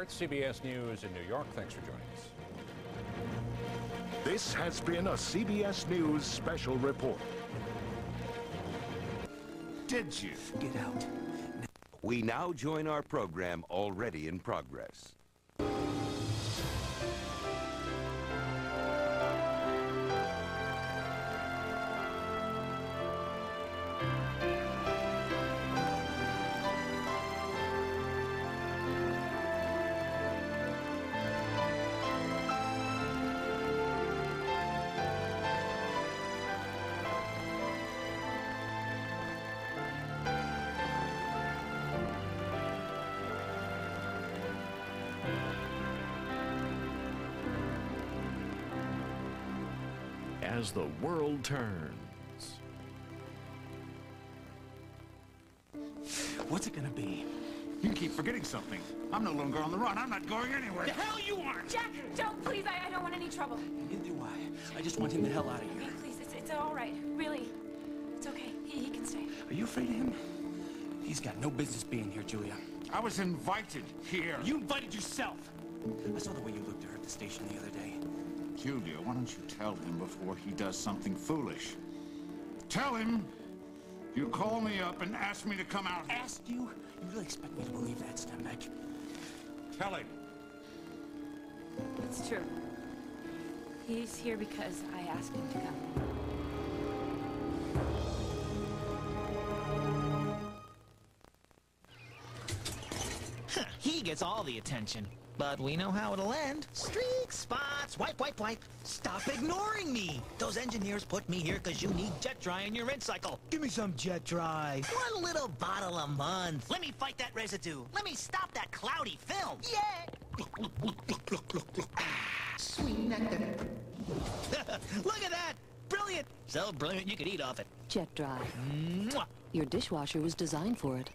CBS News in New York. Thanks for joining us. This has been a CBS News special report. Did you? Get out. We now join our program already in progress. As the world turns. What's it gonna be? You keep forgetting something. I'm no longer on the run. I'm not going anywhere. The hell you aren't! Jack, don't, please. I don't want any trouble. Neither do I. I just want him the hell out of here. Please, it's all right. Really. It's okay. He can stay. Are you afraid of him? He's got no business being here, Julia. I was invited here. You invited yourself! I saw the way you looked at her at the station the other day. Julia, why don't you tell him before he does something foolish? Tell him you call me up and ask me to come out here. Asked you? You really expect me to believe that, Stembeck? Tell him. It's true. He's here because I asked him to come. He gets all the attention. But we know how it'll end. Streaks, spots, wipe, wipe, wipe. Stop ignoring me. Those engineers put me here because you need jet dry in your rinse cycle. Give me some jet dry. One little bottle a month. Let me fight that residue. Let me stop that cloudy film. Yeah. Sweet nectar. Look at that. Brilliant. So brilliant you could eat off it. Jet dry. Mwah. Your dishwasher was designed for it.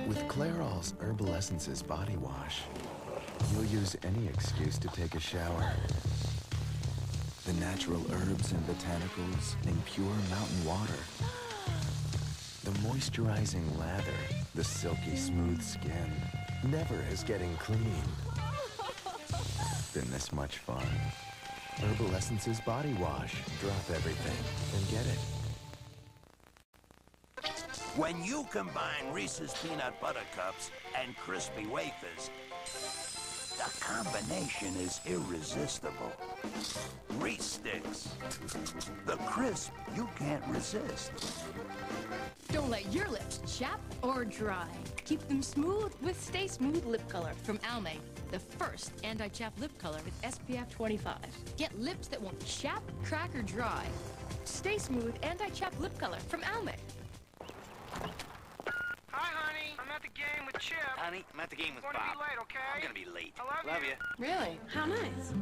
With Clairol's Herbal Essences body wash, you'll use any excuse to take a shower. The natural herbs and botanicals in pure mountain water. The moisturizing lather, the silky smooth skin. Never has getting clean been this much fun. Herbal Essences body wash. Drop everything and get it. When you combine Reese's Peanut Butter Cups and Crispy Wafers, the combination is irresistible. Reese Sticks, the crisp you can't resist. Don't let your lips chap or dry. Keep them smooth with Stay Smooth Lip Color from Almay, the first anti-chap lip color with SPF 25. Get lips that won't chap, crack, or dry. Stay Smooth anti-chap lip color from Almay. Hi, honey. I'm at the game with Chip. Honey, I'm at the game with Bob. Gonna be late, okay? I'm gonna be late. I love you. Really? How nice.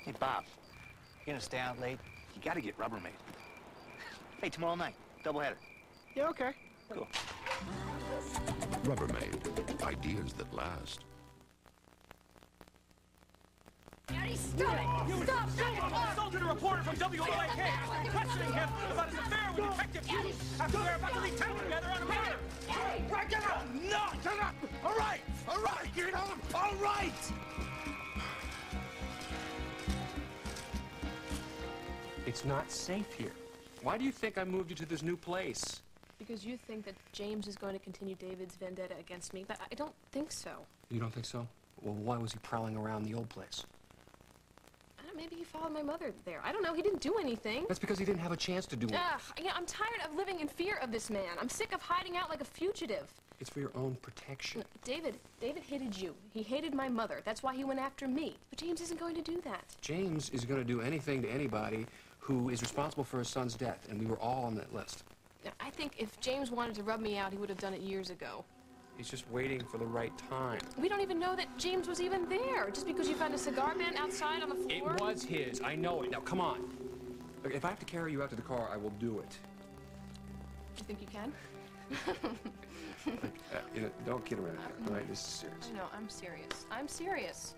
Hey, Bob. You gonna stay out late? You gotta get Rubbermaid. Hey, tomorrow night, doubleheader. Yeah, okay. Cool. Rubbermaid. Ideas that last. Daddy, stop it! Stop! I assaulted a reporter from WOAK, questioning him about his affair with Detective Hughes after they were about to leave town together on a murder. Right, get up! No, get up! All right, get up! All right! It's not safe here. Why do you think I moved you to this new place? Because you think that James is going to continue David's vendetta against me, but I don't think so. You don't think so? Well, why was he prowling around the old place? I don't, maybe he followed my mother there. I don't know. He didn't do anything. That's because he didn't have a chance to do it. Yeah, I'm tired of living in fear of this man. I'm sick of hiding out like a fugitive. It's for your own protection. David hated you. He hated my mother. That's why he went after me. But James isn't going to do that. James is going to do anything to anybody who is responsible for his son's death, and we were all on that list. I think if James wanted to rub me out, he would have done it years ago. He's just waiting for the right time. We don't even know that James was even there. Just because you found a cigar man outside on the floor? It was his. I know it. Now, come on. Look, if I have to carry you out to the car, I will do it. You think you can? Don't kid around here, all right? This is serious. No, I'm serious. I'm serious.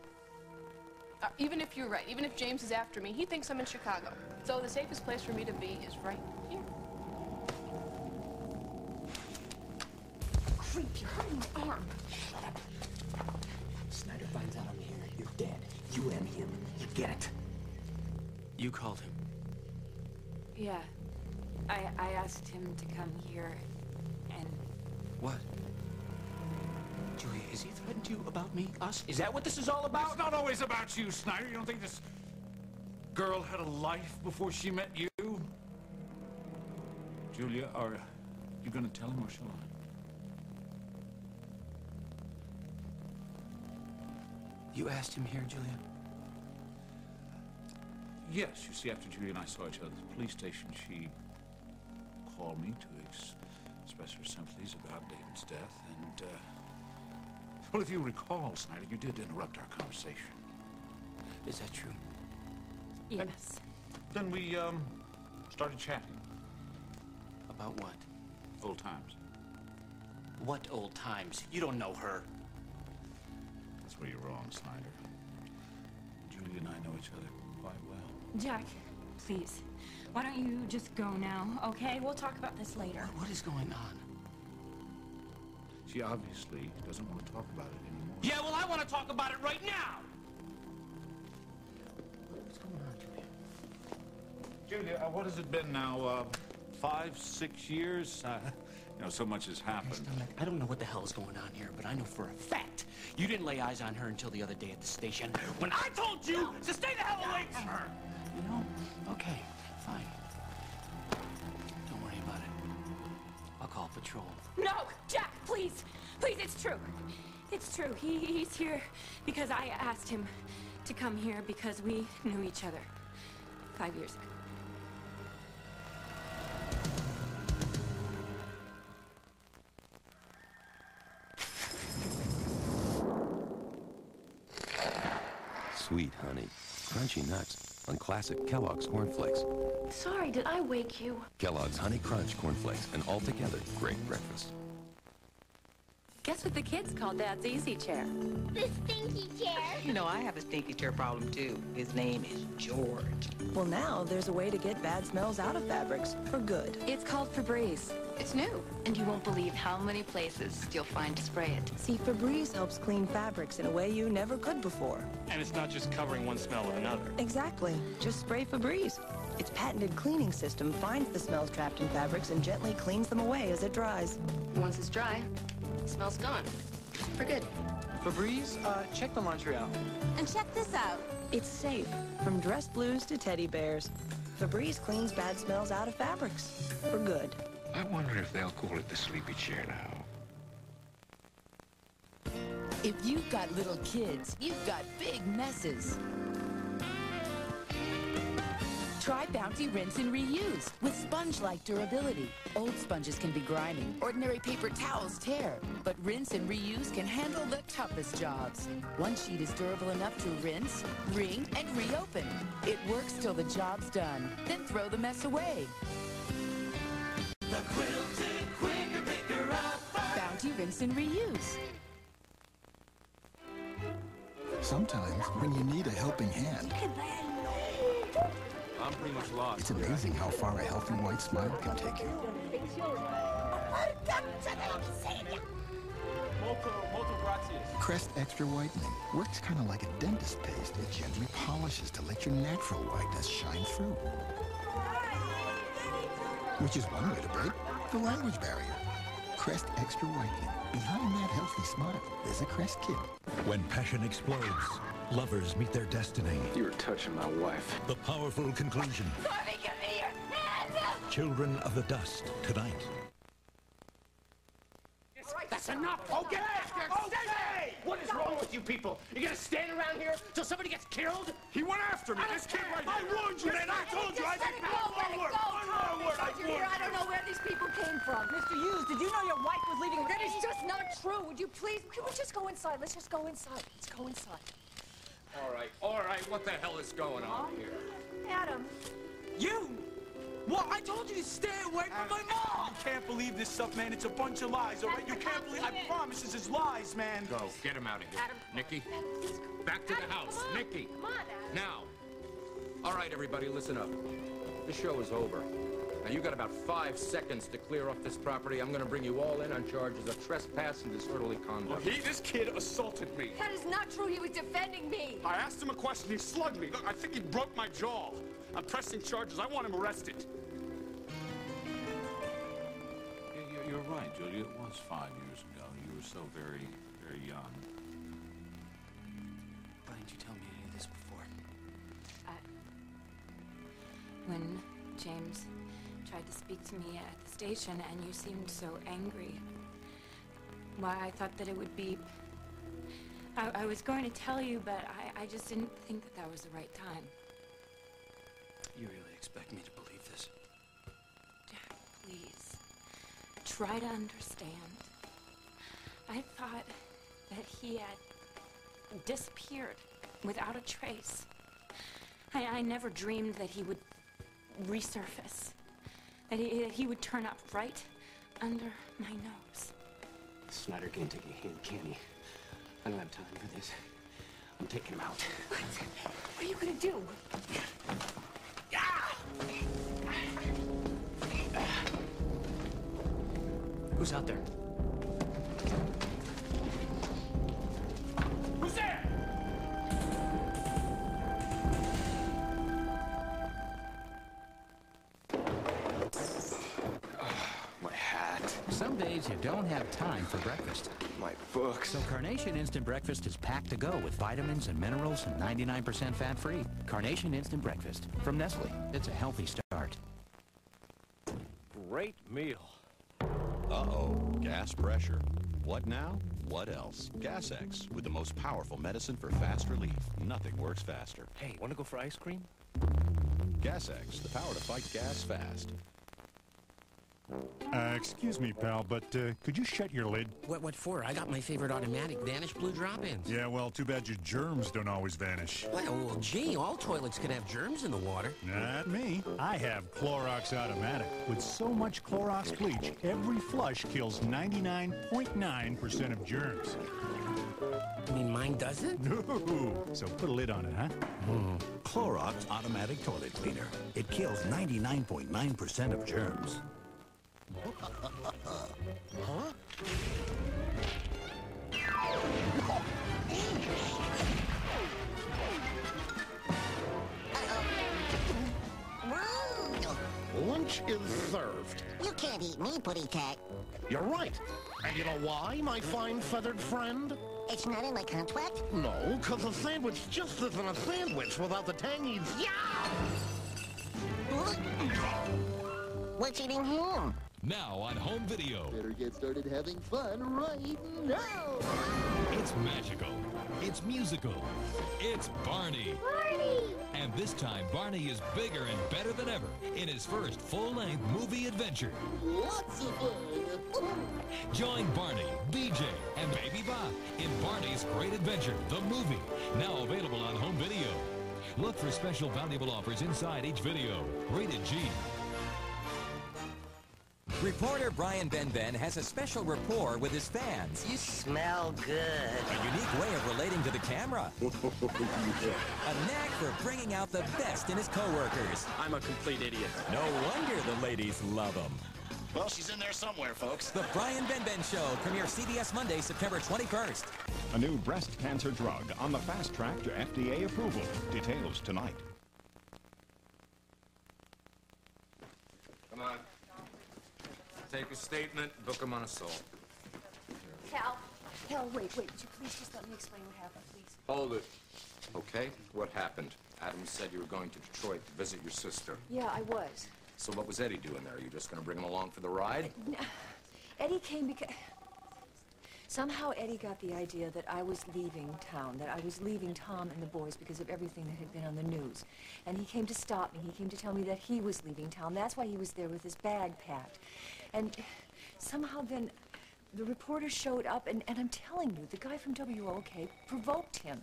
Even if you're right, even if James is after me, he thinks I'm in Chicago. So the safest place for me to be is right here. Creep, you're hurting my arm. Snyder finds out I'm here, you're dead. You and him. You get it? You called him. Yeah. I asked him to come here, and... What? Julia, has he threatened you about me? Us? Is that what this is all about? It's not always about you, Snyder. You don't think this girl had a life before she met you? Julia, are you gonna tell him or shall I? You asked him here, Julia? Yes, you see, after Julia and I saw each other at the police station, she called me to express her sympathies about David's death, and, well, if you recall, Snyder, you did interrupt our conversation. Is that true? Yes. Then we, started chatting. About what? Old times. What old times? You don't know her. That's where you're wrong, Snyder. Julia and I know each other quite well. Jack, please. Why don't you just go now, okay? We'll talk about this later. What is going on? She obviously doesn't want to talk about it anymore. Yeah, well, I want to talk about it right now! What's going on, Julia? Julia, what has it been now, 5, 6 years? You know, so much has happened. I don't know what the hell is going on here, but I know for a fact you didn't lay eyes on her until the other day at the station when I told you to stay the hell away from her! You know? Okay, fine. Don't worry about it. I'll call patrol. No! Jack, please! Please, it's true. It's true. He's here because I asked him to come here because we knew each other 5 years ago. Sweet honey, crunchy nuts on classic Kellogg's Corn Flakes. Sorry, did I wake you? Kellogg's Honey Crunch Corn Flakes, an altogether great breakfast. Guess what the kids call Dad's easy chair? The stinky chair. You know, I have a stinky chair problem, too. His name is George. Well, now there's a way to get bad smells out of fabrics for good. It's called Febreze. It's new, and you won't believe how many places you'll find to spray it. See, Febreze helps clean fabrics in a way you never could before. And it's not just covering one smell with another. Exactly. Just spray Febreze. Its patented cleaning system finds the smells trapped in fabrics and gently cleans them away as it dries. Once it's dry, the smell's gone. For good. Febreze, check the Montreal. And check this out. It's safe, from dress blues to teddy bears. Febreze cleans bad smells out of fabrics. For good. I wonder if they'll call it the sleepy chair now. If you've got little kids, you've got big messes. Try Bounty Rinse and Reuse with sponge-like durability. Old sponges can be grimy. Ordinary paper towels tear. But Rinse and Reuse can handle the toughest jobs. One sheet is durable enough to rinse, wring, and reopen. It works till the job's done. Then throw the mess away. The quilted quicker picker up. Bounty Rinse and Reuse. Sometimes when you need a helping hand, I'm pretty much lost. it's amazing how far a healthy white smile can take you. Molto gracias. Crest Extra Whitening works kind of like a dentist paste. It gently polishes to let your natural whiteness shine through. Which is one way to break the language barrier. Crest Extra Whitening. Behind that healthy smile, there's a Crest kid. When passion explodes, lovers meet their destiny. You're touching my wife. The powerful conclusion. Harvey, give me your hand! Children of the Dust, tonight. That's enough! Oh, get after it! Oh, stay! What is wrong with you people? You gonna stand around here till somebody gets killed? He went after me. This kid right here. I warned you, man. I told you. I didn't one word. One word. I warned you. I don't know where these people came from. Mr. Hughes, did you know your wife was leaving? That is just not true. Would you please? Can we just go inside? Let's just go inside. Let's go inside. All right. What the hell is going on here? Adam. You! What? I told you to stay away from my mom! You can't believe this stuff, man. It's a bunch of lies, all right? You can't believe... I promise this is lies, man. Go. Get him out of here. Adam. Nikki, back to the house. Nikki. Come on, Adam. Now. All right, everybody, listen up. The show is over. Now, you got about 5 seconds to clear off this property. I'm going to bring you all in on charges of trespass and disorderly conduct. Well, this kid assaulted me. That is not true. He was defending me. I asked him a question. He slugged me. Look, I think he broke my jaw. I'm pressing charges. I want him arrested. You're right, Julia. It was 5 years ago. You were so very, very young. Why didn't you tell me any of this before? When James tried to speak to me at the station and you seemed so angry, why, I thought that it would be... I was going to tell you, but I just didn't think that that was the right time. You really expect me to believe this? Jack, please. Try to understand. I thought that he had disappeared without a trace. I never dreamed that he would resurface. That he would turn up right under my nose. Snyder can't take a hint, can he? I don't have time for this. I'm taking him out. What? What are you gonna do? Who's out there? Who's there? My hat. Some days you don't have time for breakfast. My books. So Carnation Instant Breakfast is packed to go with vitamins and minerals and 99% fat-free. Carnation Instant Breakfast from Nestle. It's a healthy start. Great meal. Uh-oh, gas pressure. What now? What else? Gas X, with the most powerful medicine for fast relief. Nothing works faster. Hey, want to go for ice cream? Gas X, the power to fight gas fast. Excuse me, pal, but could you shut your lid? What for? I got my favorite automatic Vanish Blue drop-ins. Yeah, well, too bad your germs don't always vanish. Well, gee, all toilets can have germs in the water. Not me. I have Clorox Automatic. With so much Clorox bleach, every flush kills 99.9% of germs. You mean mine doesn't? No. So put a lid on it, huh? Clorox Automatic Toilet Cleaner. It kills 99.9% of germs. Huh? Lunch is served. You can't eat me, Putty Tat. You're right. And you know why, my fine feathered friend? It's not in my contract? No, because a sandwich just isn't a sandwich without the tangy... Yeah! What's eating him? Now on home video. Better get started having fun right now. It's magical. It's musical. It's Barney. Barney! And this time, Barney is bigger and better than ever in his first full-length movie adventure. Lots of fun. Join Barney, BJ, and Baby Bop in Barney's Great Adventure, the movie. Now available on home video. Look for special valuable offers inside each video. Rated G. Reporter Brian Benben has a special rapport with his fans. You smell good. A unique way of relating to the camera. A knack for bringing out the best in his coworkers. I'm a complete idiot. No wonder the ladies love him. Well, she's in there somewhere, folks. The Brian Benben Show premieres CBS Monday, September 21st. A new breast cancer drug on the fast track to FDA approval. Details tonight. Come on. Take a statement, book him on assault. Hal, wait. Would you please just let me explain what happened, please? Hold it. Okay, what happened? Adam said you were going to Detroit to visit your sister. Yeah, I was. So what was Eddie doing there? Are you just going to bring him along for the ride? Eddie came because... Somehow Eddie got the idea that I was leaving town, that I was leaving Tom and the boys because of everything that had been on the news. And he came to stop me. He came to tell me that he was leaving town. That's why he was there with his bag packed. And somehow then the reporter showed up, and I'm telling you, the guy from WOK provoked him.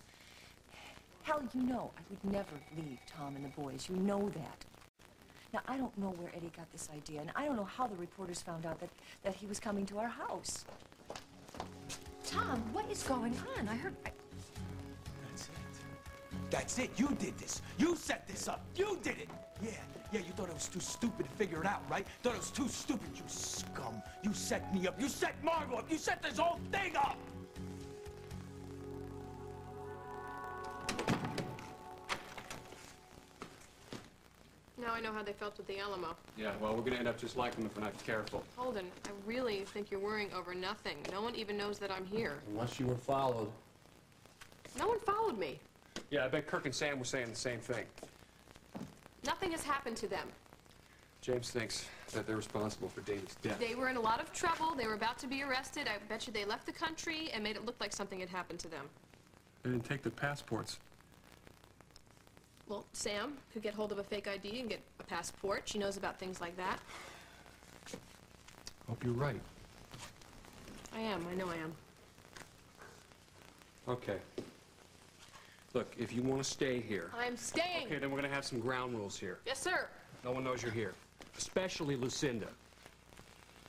Hal, you know I would never leave Tom and the boys. You know that. Now, I don't know where Eddie got this idea, and I don't know how the reporters found out that he was coming to our house. Tom, what is going on? I heard... That's it. That's it. You did this. You set this up. You did it. Yeah, you thought it was too stupid to figure it out, right? Thought it was too stupid, you scum. You set me up. You set Margot up. You set this whole thing up. Now I know how they felt with the Alamo. Yeah, well, we're gonna end up just like them if we're not careful. Holden, I really think you're worrying over nothing. No one even knows that I'm here. Unless you were followed. No one followed me. Yeah, I bet Kirk and Sam were saying the same thing. Nothing has happened to them. James thinks that they're responsible for David's death. They were in a lot of trouble. They were about to be arrested. I bet you they left the country and made it look like something had happened to them. They didn't take their passports. Well, Sam could get hold of a fake ID and get a passport. She knows about things like that. Hope you're right. I am. I know I am. Okay. Look, if you want to stay here... I'm staying! Okay, then we're going to have some ground rules here. Yes, sir. No one knows you're here. Especially Lucinda.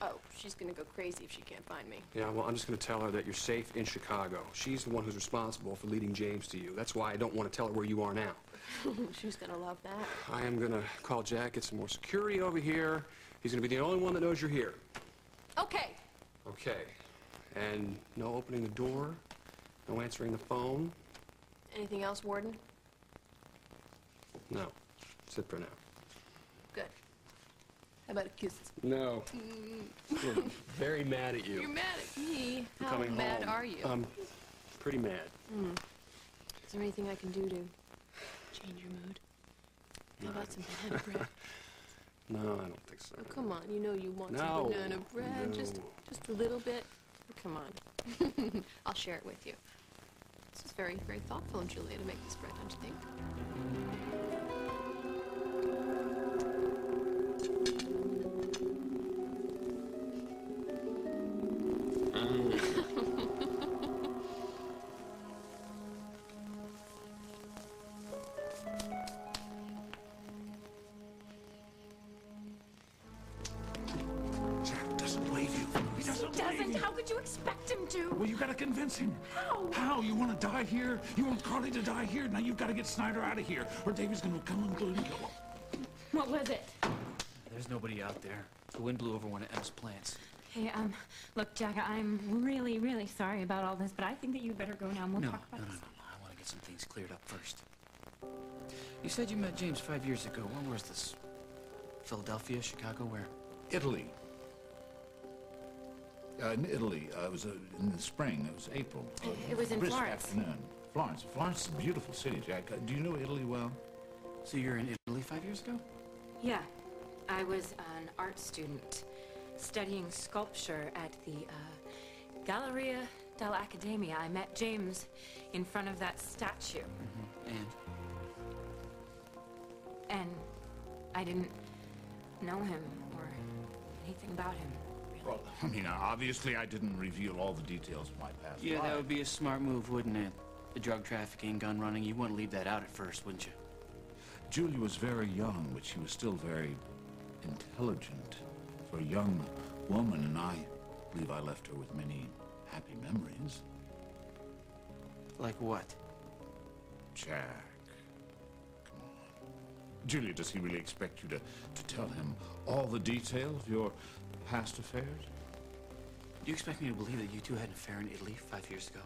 Oh, she's gonna go crazy if she can't find me. Yeah, well, I'm just going to tell her that you're safe in Chicago. She's the one who's responsible for leading James to you. That's why I don't want to tell her where you are now. She's gonna love that. I am going to call Jack, get some more security over here. He's going to be the only one that knows you're here. Okay. Okay. And no opening the door, no answering the phone. Anything else, Warden? No. Sit for now. Good. How about a kiss? No. I'm very mad at you. You're mad at me? For How coming mad home. are you? I'm pretty mad. Is there anything I can do to change your mood? How about some banana bread? No, I don't think so. Oh, come on. You know you want No. some banana bread. No. Just a little bit. Oh, come on. I'll share it with you. This is very, very thoughtful of Julia to make this bread, don't you think? Jack doesn't believe you. He doesn't believe you. How could you expect him to? Well, you gotta convince him. How? How? You want to die here? You want Carly to die here? Now you've got to get Snyder out of here, or David's gonna come unglued and kill him. What was it? There's nobody out there. The wind blew over one of Emma's plants. Hey, look, Jack, I'm really, really sorry about all this, but I think that you better go now and we'll talk about this. No. I want to get some things cleared up first. You said you met James 5 years ago. When was this? Philadelphia, Chicago, where? Italy. In Italy. It was in the spring. It was April. It was in brisk Florence. Afternoon. Florence. Florence is a beautiful city, Jack. Do you know Italy well? So you're in Italy 5 years ago? Yeah, I was an art student studying sculpture at the Galleria dell'Accademia. I met James in front of that statue. And I didn't know him or anything about him. Well, I mean, obviously I didn't reveal all the details of my past Yeah, life. that would be a smart move, wouldn't it? The drug trafficking, gun running, you wouldn't leave that out at first, wouldn't you? Julia was very young, but she was still very intelligent for a young woman, and I believe I left her with many happy memories. Like what? Jack, come on. Julia, does he really expect you to tell him all the detail of your past affairs? Do you expect me to believe that you two had an affair in Italy 5 years ago?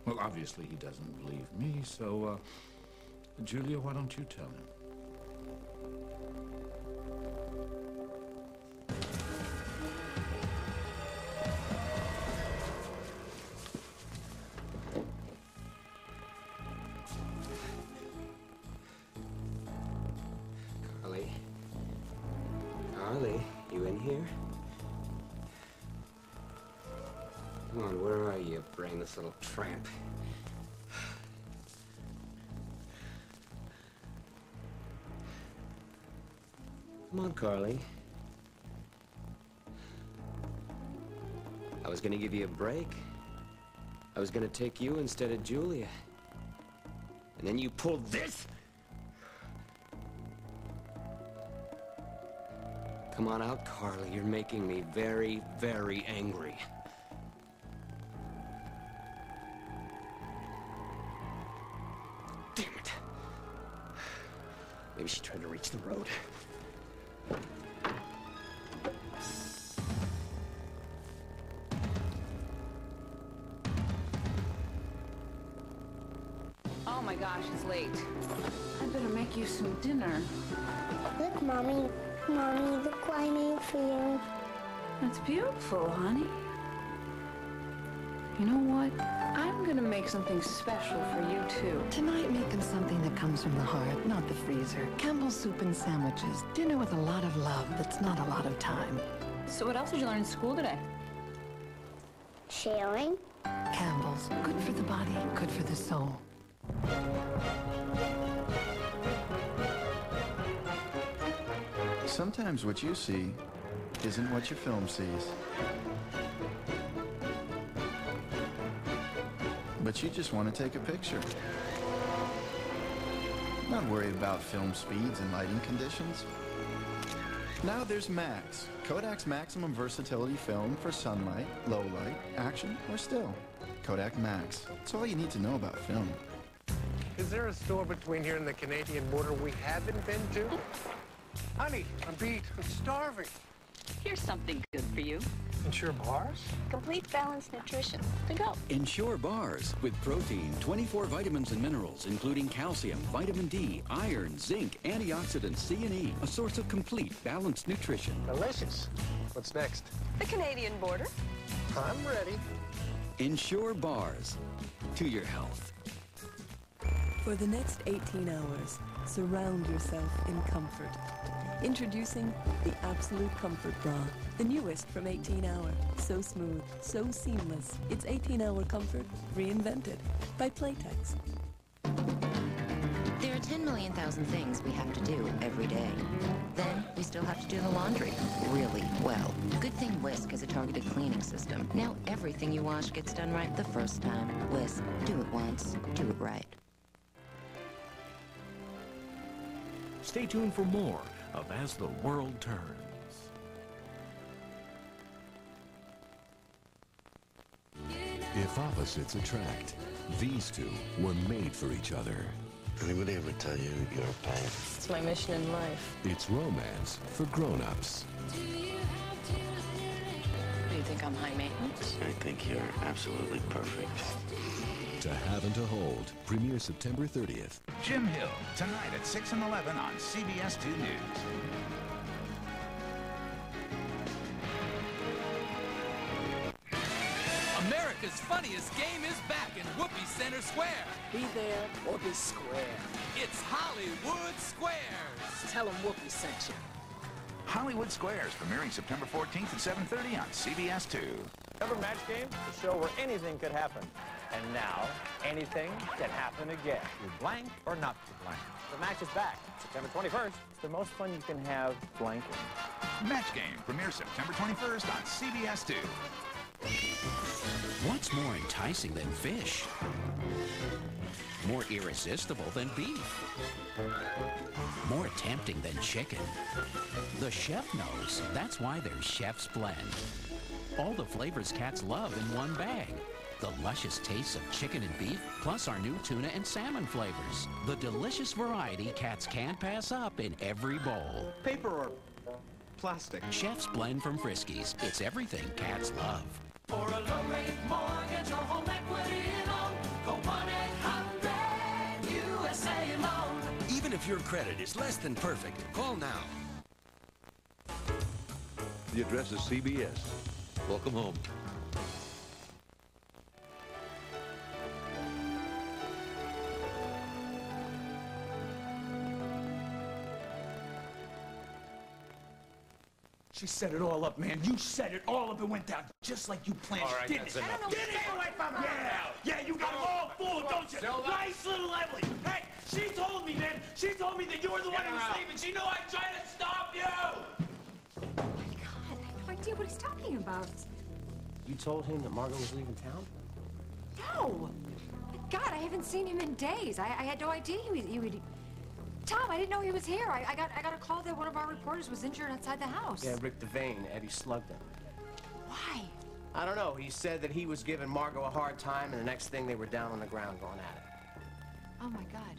Well, obviously he doesn't believe me, so, Julia, why don't you tell him? Carly? Carly, you in here? Come on, where are you, brainless little tramp? Come on, Carly. I was gonna give you a break. I was gonna take you instead of Julia. And then you pulled this? Come on out, Carly. You're making me very, very angry. Damn it. Maybe she tried to reach the road. Oh my gosh, it's late. I better make you some dinner. Look, Mommy. Mommy, look what I made for you. That's beautiful, honey. You know what? I'm gonna make something special for you, too. Tonight, make them something that comes from the heart, not the freezer. Campbell's soup and sandwiches. Dinner with a lot of love that's not a lot of time. So what else did you learn in school today? Sharing. Campbell's. Good for the body, good for the soul. Sometimes what you see isn't what your film sees. But you just want to take a picture. Not worried about film speeds and lighting conditions. Now there's Max, Kodak's maximum versatility film for sunlight, low light, action, or still. Kodak Max. It's all you need to know about film. Is there a store between here and the Canadian border we haven't been to? Honey, I'm beat. I'm starving. Here's something good for you. Ensure bars? Complete balanced nutrition. To go. Ensure bars with protein, 24 vitamins and minerals, including calcium, vitamin D, iron, zinc, antioxidants, C and E. A source of complete balanced nutrition. Delicious. What's next? The Canadian border. I'm ready. Ensure bars. To your health. For the next 18 hours, surround yourself in comfort. Introducing the Absolute Comfort Bra, the newest from 18 Hour. So smooth, so seamless. It's 18-hour comfort reinvented by Playtex. There are 10 million thousand things we have to do every day. Then we still have to do the laundry really well. Good thing Whisk has a targeted cleaning system. Now everything you wash gets done right the first time. Whisk, do it once, do it right. Stay tuned for more of As the World Turns. If opposites attract, these two were made for each other. Anybody ever tell you you're a pain? It's my mission in life. It's romance for grown-ups. Do you think I'm high maintenance? I think you're absolutely perfect. To Have and to Hold, premieres September 30th. Jim Hill, tonight at 6 and 11 on CBS 2 News. America's Funniest Game is back in Whoopi Center Square. Be there or be square. It's Hollywood Squares. Tell them Whoopi sent you. Hollywood Squares, premiering September 14th at 7:30 on CBS 2. Remember Match Game? The show where anything could happen. And now, anything can happen again. You're blank or not blank. The match is back, September 21st. It's the most fun you can have blanking. Match Game, premieres September 21st on CBS 2. What's more enticing than fish? More irresistible than beef? More tempting than chicken? The chef knows. That's why there's Chef's Blend. All the flavors cats love in one bag. The luscious tastes of chicken and beef, plus our new tuna and salmon flavors. The delicious variety cats can't pass up in every bowl. Paper or plastic? Chef's Blend from Friskies. It's everything cats love. For a low rate mortgage or home equity loan, go 1-800-USA-LOAN. Even if your credit is less than perfect, call now. The address is CBS. Welcome home. She set it all up, man. You set it all up and went down just like you planned. All right, didn't that's it? enough. Didn't it? away from her. Yeah, you got them all fooled, don't you? Nice little Emily. Hey, she told me, man. She told me that you were the one who was leaving. She knew I'd try to stop you. I have no idea what he's talking about. You told him that Margot was leaving town? No! God, I haven't seen him in days. I had no idea he would... Tom, I didn't know he was here. I got a call that one of our reporters was injured outside the house. Yeah, Rick Devane. Eddie slugged him. Why? I don't know. He said that he was giving Margot a hard time, and the next thing they were down on the ground going at it. Oh, my God.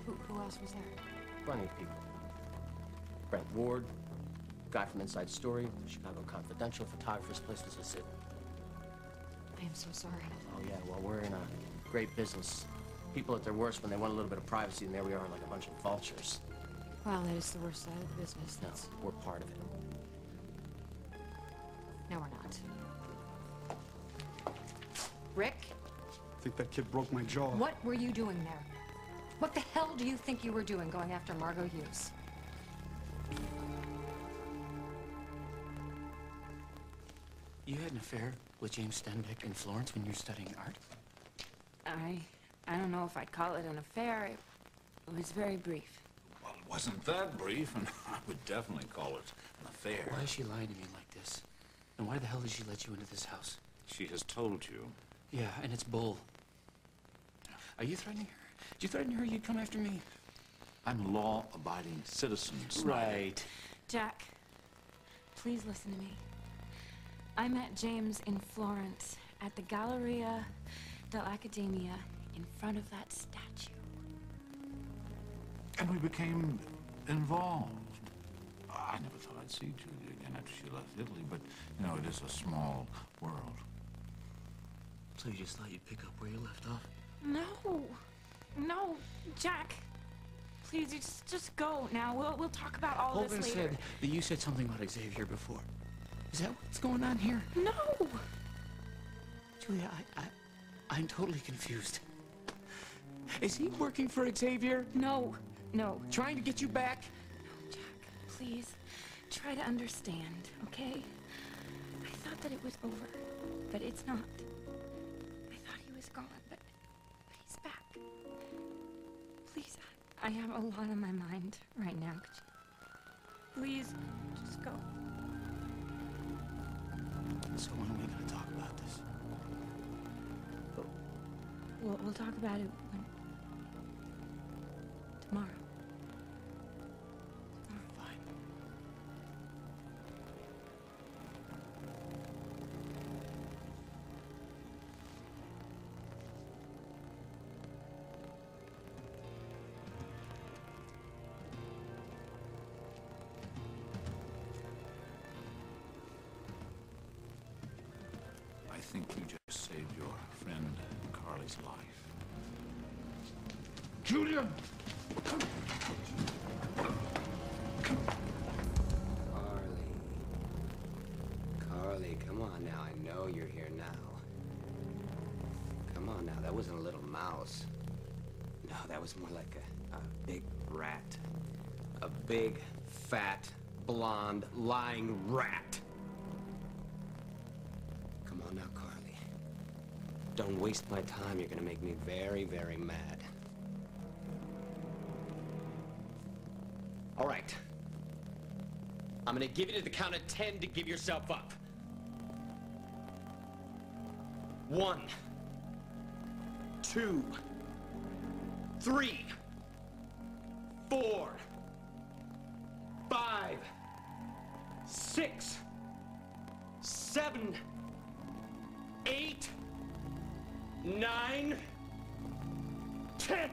Who else was there? Plenty of people. Brent Ward, guy from Inside Story, the Chicago Confidential, photographer's place was a sit. I am so sorry. Oh, yeah, well, we're in a great business. People at their worst when they want a little bit of privacy, and there we are like a bunch of vultures. Well, that is the worst side of the business. No, we're part of it. No, we're not. Rick? I think that kid broke my jaw. What were you doing there? What the hell do you think you were doing going after Margot Hughes? You had an affair with James Stenbeck in Florence when you were studying art? I don't know if I'd call it an affair. It was very brief. Well, it wasn't that brief, and I would definitely call it an affair. Why is she lying to me like this? And why the hell did she let you into this house? She has told you. Yeah, and it's bull. Are you threatening her? Did you threaten her you'd come after me? I'm a law-abiding citizen, Snyder. Right. Jack, please listen to me. I met James in Florence at the Galleria dell'Accademia in front of that statue. And we became involved. I never thought I'd see Julia again after she left Italy, but, you know, it is a small world. So you just thought you'd pick up where you left off? No, Jack. Please, you just go now. We'll talk about all Holden this later. said that you said something about Xavier before. Is that what's going on here? No! Julia, I'm totally confused. Is he working for Xavier? No. Trying to get you back? No, Jack, please. Try to understand, okay? I thought that it was over, but it's not. I thought he was gone, but he's back. Please, I have a lot on my mind right now. Could you please just go? So when are we going to talk about this? We'll talk about it when... tomorrow. Fine. I think you just saved your friend Carly's life. Julia! Carly, come on now. I know you're here now. Come on now. That wasn't a little mouse. No, that was more like a big rat. A big, fat, blonde, lying rat. Come on now, Carly. Don't waste my time. You're gonna make me very, very mad. All right. I'm gonna give you to the count of 10 to give yourself up. 1, 2, 3, 4, 5, 6, 7, 8, 9, 10.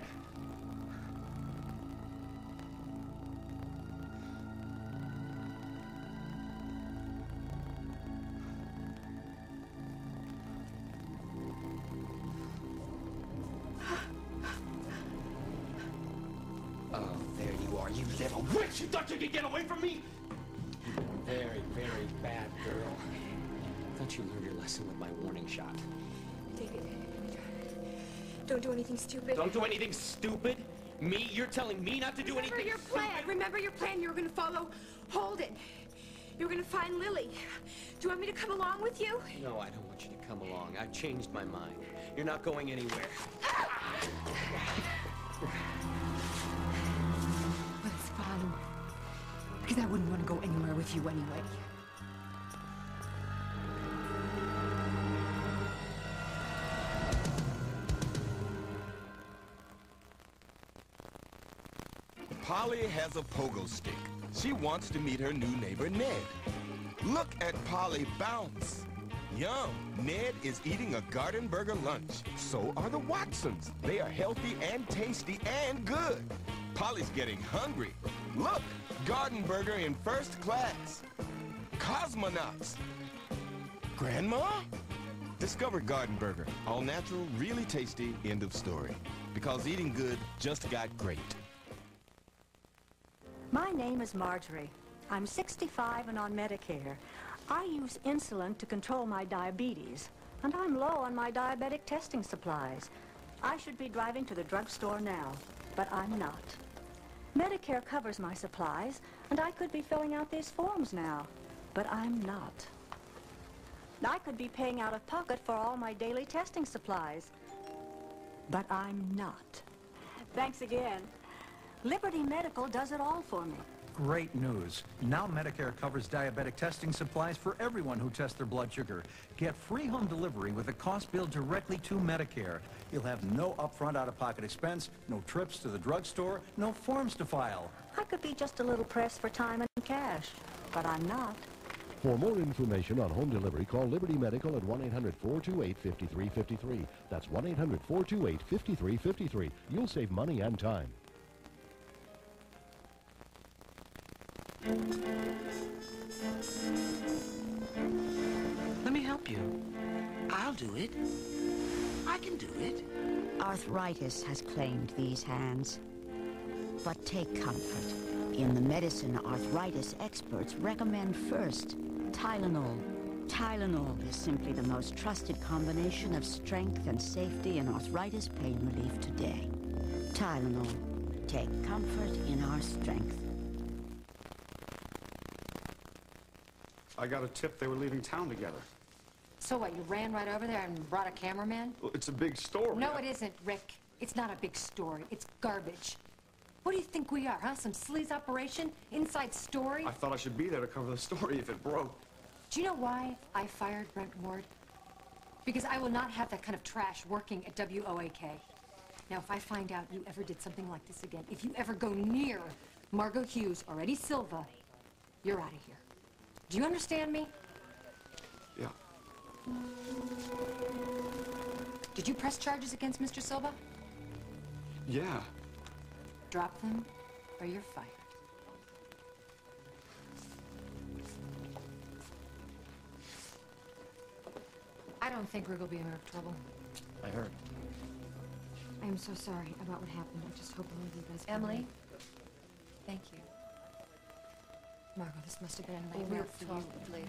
Oh, there you are, you little witch! You thought you could get away from me? Very, very bad girl. I thought you learned your lesson with my warning shot. David, don't do anything stupid. Don't do anything stupid? Me? You're telling me not to do anything Remember your plan. Remember your plan. You were going to follow Holden. You were going to find Lily. Do you want me to come along with you? No, I don't want you to come along. I've changed my mind. You're not going anywhere. Well, it's fine. Because I wouldn't want to go anywhere with you anyway. Polly has a pogo stick. She wants to meet her new neighbor, Ned. Look at Polly bounce. Yum! Ned is eating a garden burger lunch. So are the Watsons. They are healthy and tasty and good. Polly's getting hungry. Look! Garden burger in first class. Cosmonauts. Grandma? Discover Garden Burger. All natural, really tasty, end of story. Because eating good just got great. My name is Marjorie. I'm 65 and on Medicare. I use insulin to control my diabetes, and I'm low on my diabetic testing supplies. I should be driving to the drugstore now, but I'm not. Medicare covers my supplies, and I could be filling out these forms now, but I'm not. I could be paying out of pocket for all my daily testing supplies, but I'm not. Thanks again. Liberty Medical does it all for me. Great news. Now Medicare covers diabetic testing supplies for everyone who tests their blood sugar. Get free home delivery with the cost billed directly to Medicare. You'll have no upfront out-of-pocket expense, no trips to the drugstore, no forms to file. I could be just a little pressed for time and cash, but I'm not. For more information on home delivery, call Liberty Medical at 1-800-428-5353. That's 1-800-428-5353. You'll save money and time. Let me help you. I'll do it. I can do it. Arthritis has claimed these hands. But take comfort. In the medicine arthritis experts recommend first Tylenol. Tylenol is simply the most trusted combination of strength and safety in arthritis pain relief today. Tylenol. Take comfort in our strength. I got a tip they were leaving town together. So what, you ran right over there and brought a cameraman? Well, it's a big story. No, it isn't, Rick. It's not a big story. It's garbage. What do you think we are, huh? Some sleaze operation? Inside story? I thought I should be there to cover the story if it broke. Do you know why I fired Brent Ward? Because I will not have that kind of trash working at WOAK. Now, if I find out you ever did something like this again, if you ever go near Margot Hughes or Eddie Silva, you're out of here. Do you understand me? Yeah. Did you press charges against Mr. Silva? Yeah. Drop them, or you're fired. I don't think Rick will be in enough trouble. I heard. I am so sorry about what happened. I just hope all of you guys... Emily? Thank you. Margot, this must have been a nightmare for you. Later.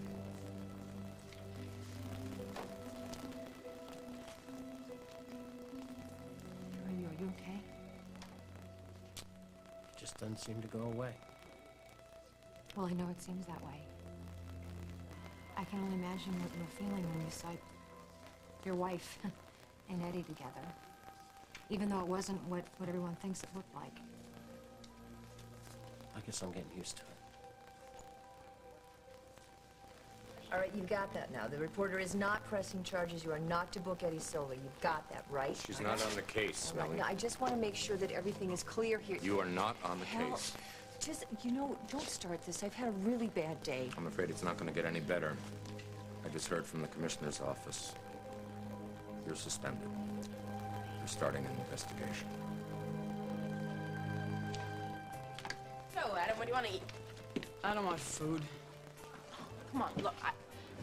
Are you okay? It just doesn't seem to go away. Well, I know it seems that way. I can only imagine what you were feeling when you saw your wife and Eddie together. Even though it wasn't what everyone thinks it looked like. I guess I'm getting used to it. All right, you've got that now. The reporter is not pressing charges. You are not to book Eddie Silva. You've got that, right? She's not on the case, All right, Millie. now, I just want to make sure that everything is clear here. You are not on the Hell, case. just, you know, don't start this. I've had a really bad day. I'm afraid it's not going to get any better. I just heard from the commissioner's office. You're suspended. You're starting an investigation. So, Adam, what do you want to eat? I don't want food. Come on, look,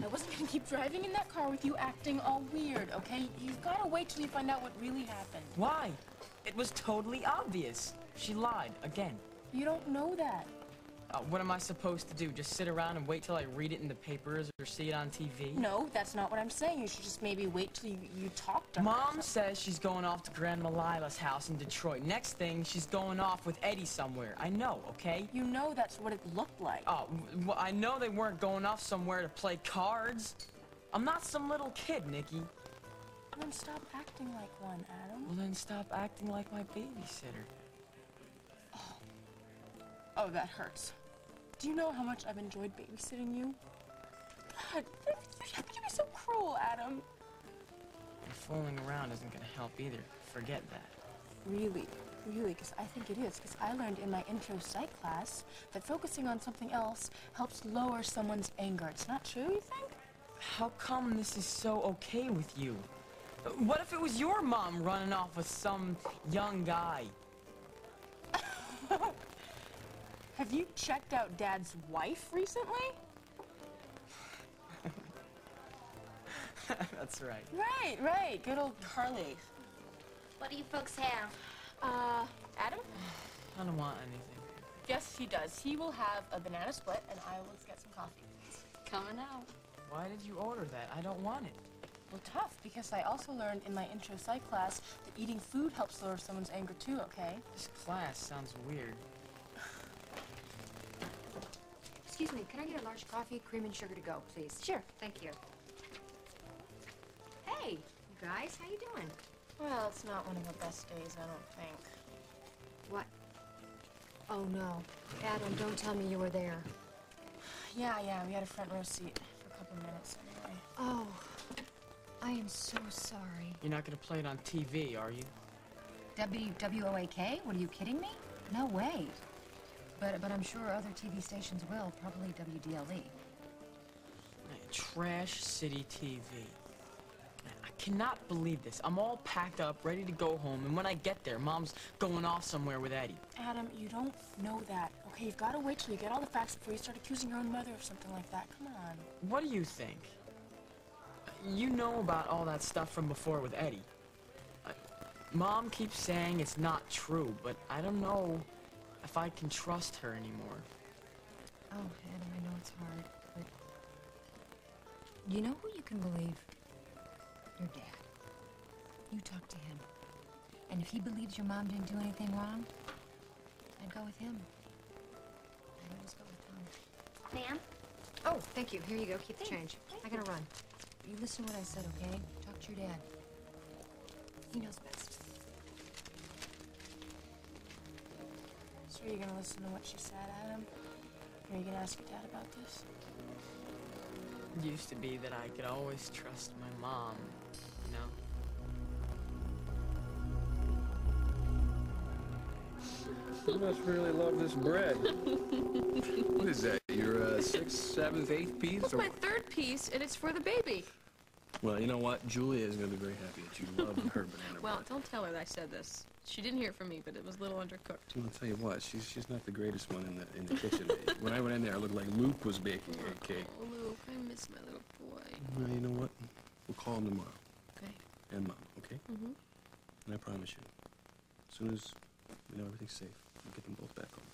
I wasn't gonna keep driving in that car with you acting all weird, okay? You've gotta wait till you find out what really happened. Why? It was totally obvious. She lied again. You don't know that. What am I supposed to do? Just sit around and wait till I read it in the papers or see it on TV? No, that's not what I'm saying. You should just maybe wait till you talk to her. Mom says she's going off to Grandma Lila's house in Detroit. Next thing, she's going off with Eddie somewhere. I know, okay? You know that's what it looked like. Oh, well, I know they weren't going off somewhere to play cards. I'm not some little kid, Nikki. Then stop acting like one, Adam. Well, then stop acting like my babysitter. Oh, that hurts. Do you know how much I've enjoyed babysitting you? God, how could you be so cruel, Adam? And fooling around isn't gonna help either. Forget that. Really, because I think it is. Because I learned in my intro psych class that focusing on something else helps lower someone's anger. It's not true, you think? How come this is so okay with you? What if it was your mom running off with some young guy? Have you checked out Dad's wife recently? That's right. Right. Good old Carly. What do you folks have? Adam? I don't want anything. Yes, he does. He will have a banana split, and I will get some coffee. Coming out. Why did you order that? I don't want it. Well, tough, because I also learned in my intro psych class that eating food helps lower someone's anger too, okay? This class sounds weird. Excuse me, can I get a large coffee, cream and sugar to go, please? Sure. Thank you. Hey, you guys, how you doing? Well, it's not one of the best days, I don't think. What? Oh, no. Adam, don't tell me you were there. Yeah, we had a front row seat for a couple minutes anyway. Oh, I am so sorry. You're not gonna play it on TV, are you? WOAK? What, are you kidding me? No way. But I'm sure other TV stations will, probably WDLE. Trash City TV. I cannot believe this. I'm all packed up, ready to go home, and when I get there, Mom's going off somewhere with Eddie. Adam, you don't know that. Okay, you've got to wait till you get all the facts before you start accusing your own mother of something like that. Come on. What do you think? You know about all that stuff from before with Eddie. Mom keeps saying it's not true, but I don't know if I can trust her anymore. Oh, Adam, I know it's hard, but you know who you can believe? Your dad. You talk to him. And if he believes your mom didn't do anything wrong, I'd go with him. I'd always go with Tom. Ma'am? Oh, thank you. Here you go. Keep the change. I gotta run. You listen to what I said, okay? Talk to your dad. He knows best. So are you gonna listen to what she said, Adam? Or are you gonna ask your dad about this? It used to be that I could always trust my mom, you know? You must really love this bread. What is that, your sixth, seventh, eighth piece? It's my third piece, and it's for the baby. Well, you know what? Julia is going to be very happy that you love her banana Well, bread. don't tell her that I said this. She didn't hear it from me, but it was a little undercooked. Well, I'll tell you what, she's not the greatest one in the kitchen. When I went in there, I looked like Luke was baking a cake. Oh, Luke, I miss my little boy. Well, you know what? We'll call him tomorrow. Okay. And Mom, okay? Mm-hmm. And I promise you, as soon as we know everything's safe, we'll get them both back home.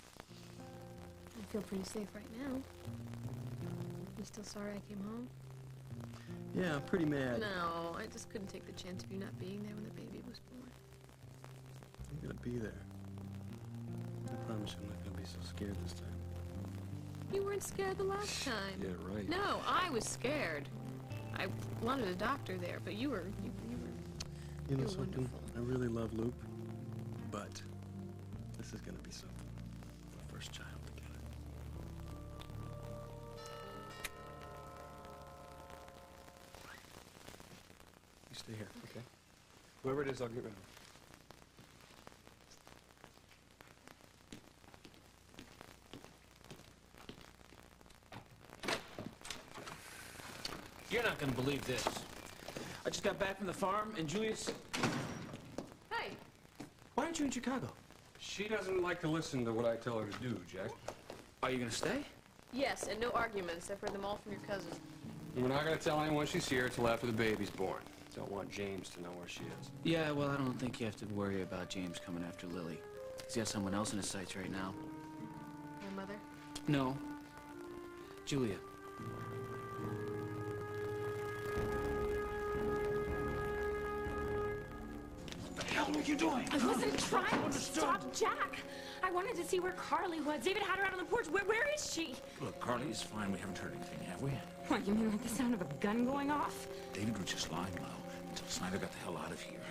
I feel pretty safe right now. You still sorry I came home? Yeah, I'm pretty mad. No, I just couldn't take the chance of you not being there when the baby was born. I'm gonna be there. I promise you I'm not gonna be so scared this time. You weren't scared the last time. Yeah, right. No, I was scared. I wanted a doctor there, but you were You know You're something? wonderful. I really love Luke, but this is gonna be something. Our first child together. You stay here, okay? Whoever it is, I'll get rid of him. You're not gonna believe this. I just got back from the farm, and Julius... Hey! Why aren't you in Chicago? She doesn't like to listen to what I tell her to do, Jack. Are you gonna stay? Yes, and no arguments. I've heard them all from your cousin. We're not going to tell anyone she's here till after the baby's born. Don't want James to know where she is. Yeah, well, I don't think you have to worry about James coming after Lily. He's got someone else in his sights right now. My mother? No. Julia. What the hell were you doing? I wasn't trying to stop Jack. I wanted to see where Carly was. David had her out on the porch. Where is she? Look, Carly is fine. We haven't heard anything, have we? What, you mean like the sound of a gun going off? David was just lying low until Snyder got the hell out of here.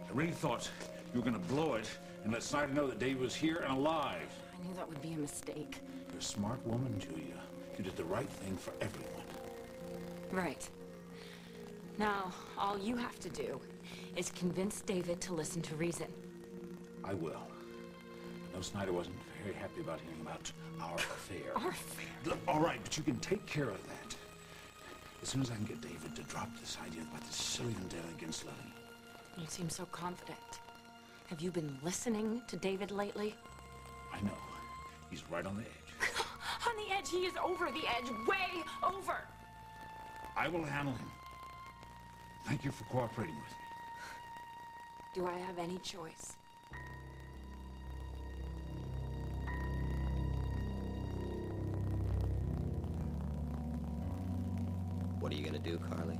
I really thought you were going to blow it and let Snyder know that David was here and alive. I knew that would be a mistake. You're a smart woman, Julia. You did the right thing for everyone. Right. Now, all you have to do is convince David to listen to reason. I will. No, Snyder wasn't very happy about hearing about our affair. Our affair? Look, all right, but you can take care of that. As soon as I can get David to drop this idea about this silly vendetta against Lily. You seem so confident. Have you been listening to David lately? I know. He's right on the edge. On the edge, he is over the edge, way over. I will handle him. Thank you for cooperating with me. Do I have any choice? What are you gonna do, Carly?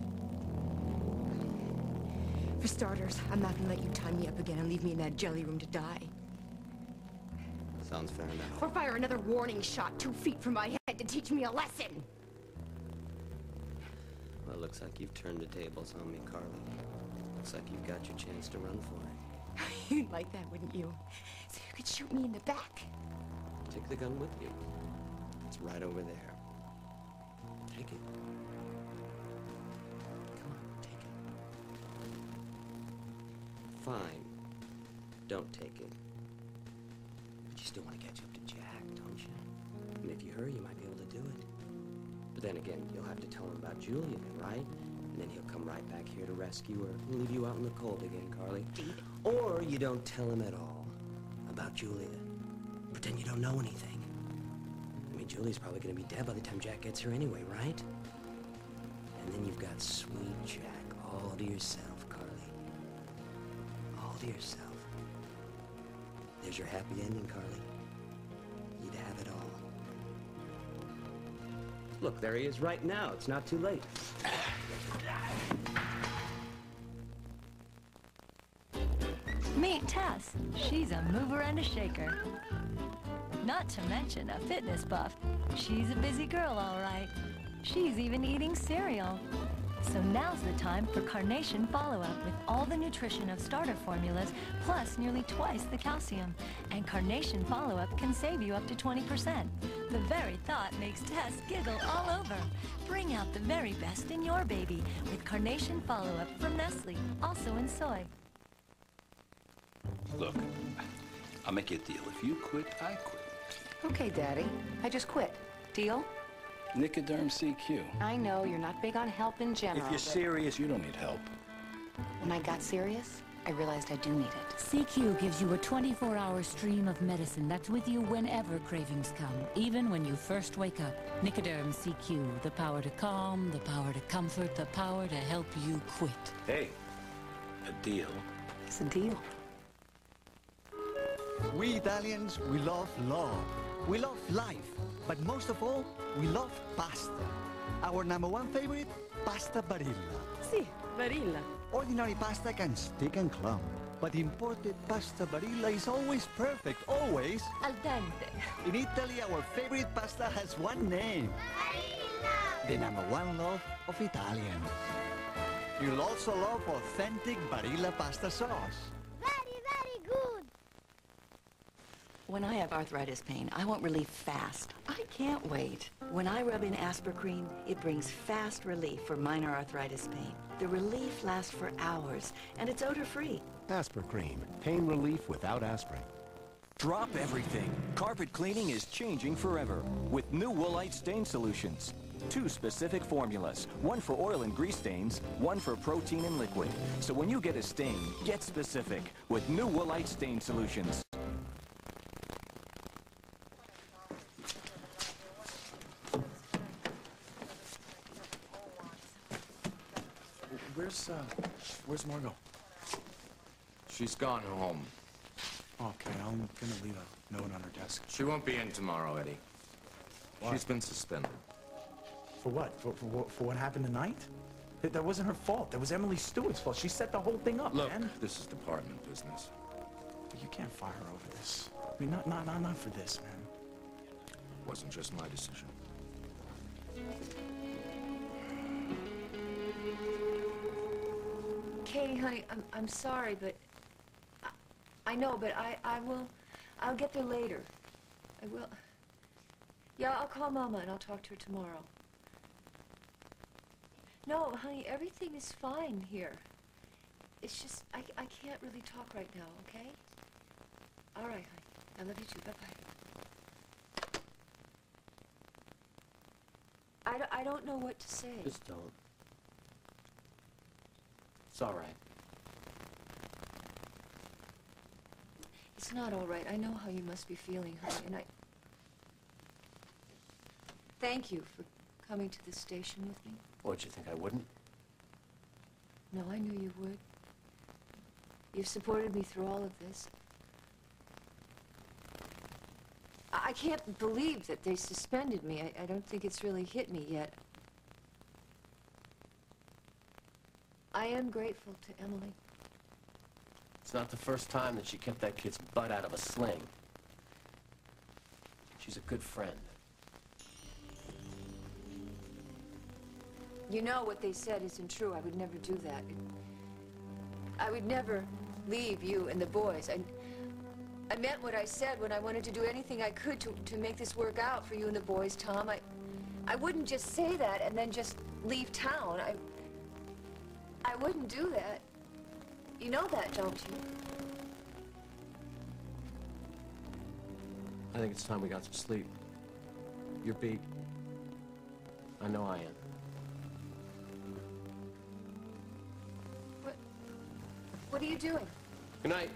For starters, I'm not gonna let you tie me up again and leave me in that jelly room to die. Sounds fair enough. Or fire another warning shot 2 feet from my head to teach me a lesson. Well, it looks like you've turned the tables on me, Carly. Looks like you've got your chance to run for it. You'd like that, wouldn't you? So you could shoot me in the back. Take the gun with you. It's right over there. Take it. Come on, take it. Fine. Don't take it. But you still want to catch up to Jack, don't you? And if you hurry, you might be able to do it. But then again, you'll have to tell him about Julia, right? And then he'll come right back here to rescue her and leave you out in the cold again, Carly. Or you don't tell him at all about Julia. Pretend you don't know anything. I mean, Julia's probably gonna be dead by the time Jack gets here anyway, right? And then you've got sweet Jack all to yourself, Carly. All to yourself. There's your happy ending, Carly. You'd have it all. Look, there he is right now. It's not too late. Meet Tess. She's a mover and a shaker. Not to mention a fitness buff. She's a busy girl, all right. She's even eating cereal. So now's the time for Carnation Follow-Up with all the nutrition of starter formulas, plus nearly twice the calcium. And Carnation Follow-Up can save you up to 20%. The very thought makes Tess giggle all over. Bring out the very best in your baby with Carnation Follow-Up from Nestle, also in soy. Look, I'll make you a deal. If you quit, I quit. Okay, Daddy. I just quit. Deal? Nicoderm CQ. I know you're not big on help in general. If you're serious, you don't need help. When I got serious, I realized I do need it. CQ gives you a 24-hour stream of medicine that's with you whenever cravings come, even when you first wake up. Nicoderm CQ, the power to calm, the power to comfort, the power to help you quit. Hey, a deal. It's a deal. We Italians, we love love. We love life. But most of all, we love pasta. Our #1 favorite, pasta barilla. Si, barilla. Ordinary pasta can stick and clump. But imported pasta barilla is always perfect, always. Al dente. In Italy, our favorite pasta has one name. Barilla! The #1 love of Italians. You'll also love authentic barilla pasta sauce. Very, very good. When I have arthritis pain, I want relief fast. I can't wait. When I rub in Aspercreme, it brings fast relief for minor arthritis pain. The relief lasts for hours, and it's odor-free. Aspercreme, pain relief without aspirin. Drop everything. Carpet cleaning is changing forever with new Woolite stain solutions. 2 specific formulas, one for oil and grease stains, one for protein and liquid. So when you get a stain, get specific with new Woolite stain solutions. Where's Margot? She's gone home. Okay, I'm gonna leave a note on her desk. She won't be in tomorrow, Eddie. Why? She's been suspended. For what? For what happened tonight? That wasn't her fault. That was Emily Stewart's fault. She set the whole thing up, Look, man. this is department business. But you can't fire her over this. I mean, not for this, man. Wasn't just my decision. Katie, honey, I'm sorry, but I know, but I'll get there later. I will. Yeah, I'll call Mama and I'll talk to her tomorrow. No, honey, everything is fine here. It's just, I can't really talk right now, okay? All right, honey. I love you too. Bye-bye. I don't know what to say. Just don't. It's all right. It's not all right. I know how you must be feeling, honey, and I... Thank you for coming to the station with me. What, you think I wouldn't? No, I knew you would. You've supported me through all of this. I can't believe that they suspended me. I don't think it's really hit me yet. I am grateful to Emily. It's not the first time that she kept that kid's butt out of a sling. She's a good friend. You know what they said isn't true. I would never do that. I would never leave you and the boys. I meant what I said when I wanted to do anything I could to make this work out for you and the boys, Tom. I wouldn't just say that and then just leave town. I wouldn't do that. You know that, don't you? I think it's time we got some sleep. You're beat. I know I am. What are you doing? Good night.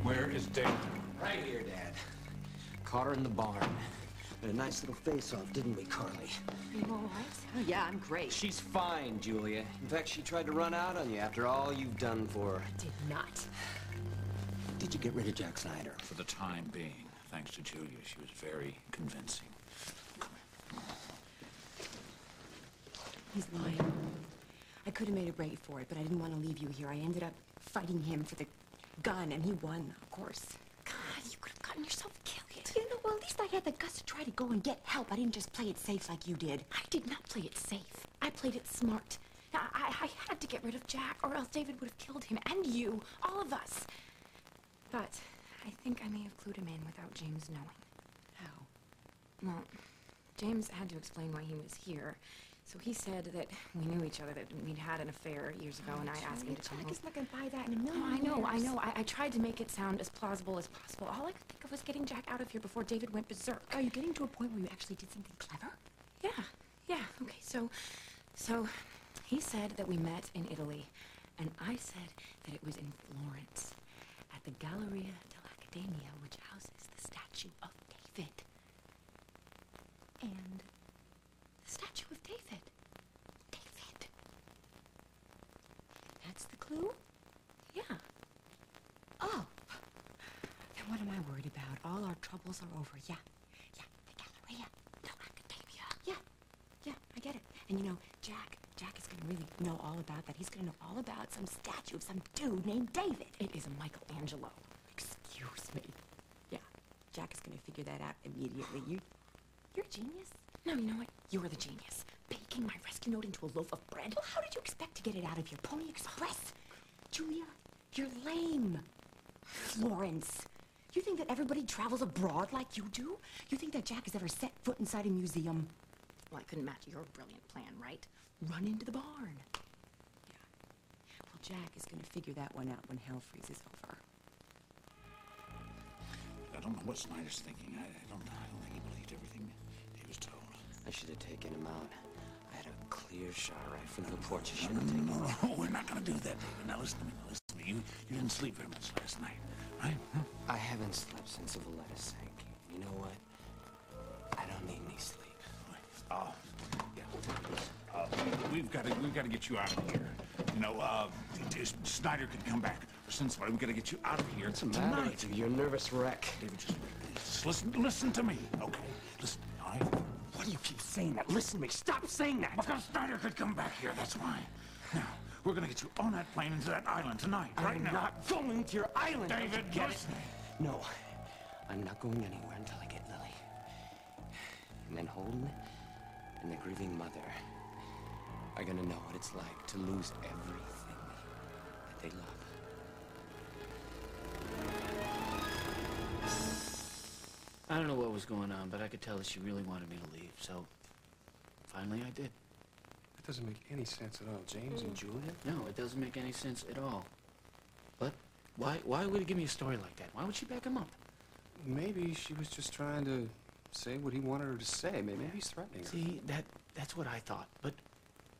Where is Dave? Right here, Dad. Caught her in the barn. Had a nice little face-off, didn't we, Carly? Are you all right? Oh, yeah, I'm great. She's fine, Julia. In fact, she tried to run out on you after all you've done for her. I did not. Did you get rid of Jack Snyder? For the time being, thanks to Julia, she was very convincing. He's lying. I could have made a break for it, but I didn't want to leave you here. I ended up fighting him for the gun, and he won, of course. God, you could have gotten yourself killed. You know, well, at least I had the guts to try to go and get help. I didn't just play it safe like you did. I did not play it safe. I played it smart. I had to get rid of Jack, or else David would have killed him, and you, all of us. But I think I may have clued him in without James knowing. How? Well, James had to explain why he was here. So he said that we knew each other, that we'd had an affair years ago, and I asked him to tell me. Jack is not going to buy that in a million years. I know. I tried to make it sound as plausible as possible. All I could think of was getting Jack out of here before David went berserk. Are you getting to a point where you actually did something clever? Yeah. Okay, so he said that we met in Italy, and I said that it was in Florence, at the Galleria dell'Accademia, which houses the statue of David. And the statue of David. David. That's the clue? Yeah. Oh. Then what am I worried about? All our troubles are over. Yeah. The Galleria dell'Accademia. Yeah, I get it. And you know, Jack is gonna really know all about that. He's gonna know all about some statue of some dude named David. It is a Michelangelo. Excuse me. Yeah, Jack is gonna figure that out immediately. You're a genius. No, you know what? You're the genius. Baking my rescue note into a loaf of bread? Well, how did you expect to get it out of your Pony Express? Julia, you're lame. Florence, you think that everybody travels abroad like you do? You think that Jack has ever set foot inside a museum? Well, I couldn't match your brilliant plan, right? Run into the barn. Yeah. Well, Jack is going to figure that one out when hell freezes over. I don't know what Snyder's thinking. I don't think he believed everything he was told. I should have taken him out. I had a clear shot right from the porch. I should No, have taken him. no, we're not going to do that, David. Now listen to me. You didn't sleep very much last night, right? Huh? I haven't slept since the letter sank. You know what? I don't need any sleep. We've got to get you out of here. You know, Snyder could come back or send somebody. We've got to get you out of here tonight. You're a nervous wreck. David, just listen to me, okay? Listen, all right? Why do you keep saying that? Listen to me. Stop saying that. Because Snyder could come back here, that's why. Now, we're gonna get you on that plane into that island tonight, right now. I'm not going to your island. David, listen. No, I'm not going anywhere until I get Lily. And then Holden and the grieving mother are gonna know what it's like to lose everything that they love. I don't know what was going on, but I could tell that she really wanted me to leave, so finally I did. That doesn't make any sense at all. James and Julia? No, it doesn't make any sense at all. But why would he give me a story like that? Why would she back him up? Maybe she was just trying to say what he wanted her to say. Maybe he's threatening her. See, that's what I thought. But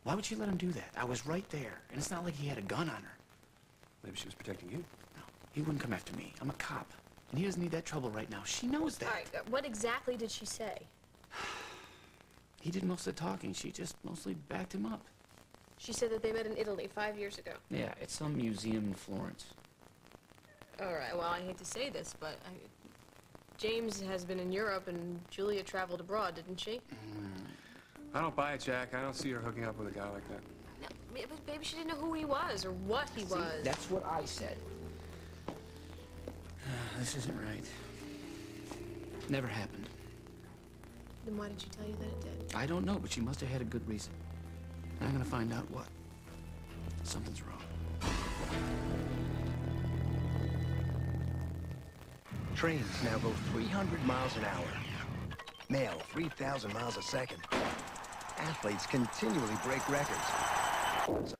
why would she let him do that? I was right there, and it's not like he had a gun on her. Maybe she was protecting you. No, he wouldn't come after me. I'm a cop, and he doesn't need that trouble right now. She knows that. All right, what exactly did she say? He did most of the talking. She just mostly backed him up. She said that they met in Italy 5 years ago. Yeah, at some museum in Florence. All right, well, I hate to say this, but James has been in Europe and Julia traveled abroad, didn't she? I don't buy it, Jack. I don't see her hooking up with a guy like that. No, but maybe she didn't know who he was or what he was. That's what I said. This isn't right. Never happened. Then why did she tell you that it did? I don't know, but she must have had a good reason. And I'm gonna find out what. Something's wrong. Trains now go 300 miles an hour. Mail 3,000 miles a second. Athletes continually break records.